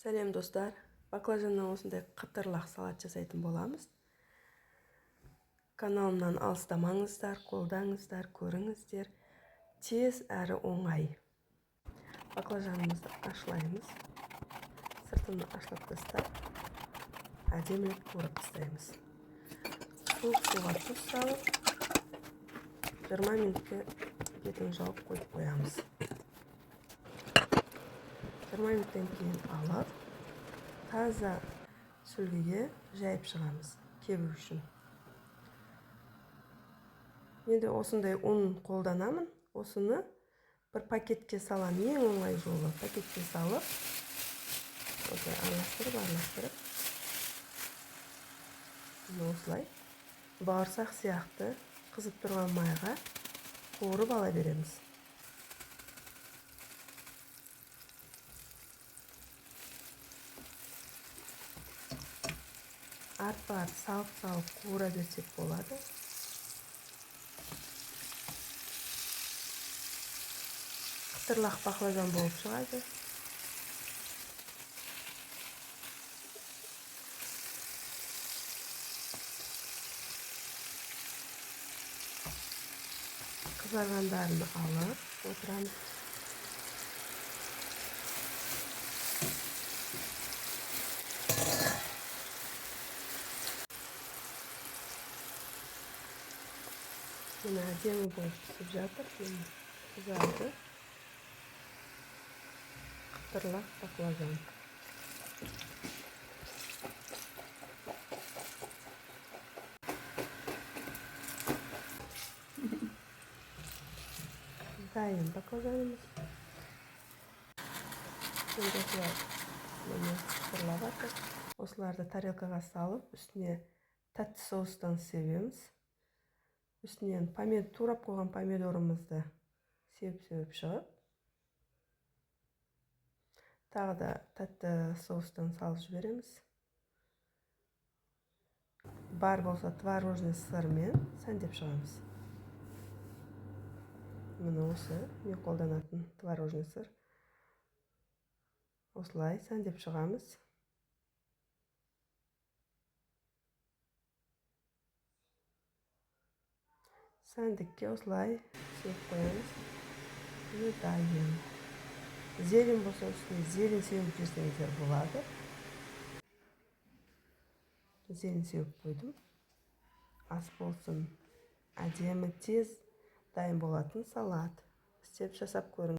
Сәлем достар, баклажаннан осындай қытырлақ салат жасайтын боламыз. Каналымнан алыстамаңыздар, қолдаңыздар, көріңіздер. Тез әрі оңай. Баклажанымызды ашылаймыз. Сыртын ашылып тастап, әдемілеп қуырып тастаймыз. Суық суға тұз салып, 20 минутке бетін жауып қойып қоямыз. 20 минуттан кейін алып, таза сүлгіге жайып шығамыз, кебу үшін. Мен де осындай ұн қолданамын. Осыны бір пакетке салам. Ең оңай жолы пакетке салып, осылай араластырып, осылай бауырсақ сияқты қызып тұрған майға қуырып ала береміз. Арт салып қуыра берсек болады. Қытырлақ баклажан болып шығады. Қызарғандарын алып отырамыз. Мына әдемі болып пісіп жатыр. Қызарды. Қытырлақ баклажан. Дайын баклажанымыз. Осыларды тарелкаға салып, үстіне тәтті соустан себеміз. Үстінен турап қойған помидорымызды сеп-сеп шығып, тағы да тәтті соустан салып жібереміз. Бар болса творожный сырмен сәндеп шығамыз. Міне осы мен қолданатын творожный сыр. Осылай сәндеп шығамыз. Сәндікке осылай сеп қоямыз. Дайын. Зелень болса үстіне зелень сеуіп жесеңіздер болады. Зелень сеуіп қойдым. Ас болсын. Әдемі тез дайын болатын салат. Істеп жасап көріңіз.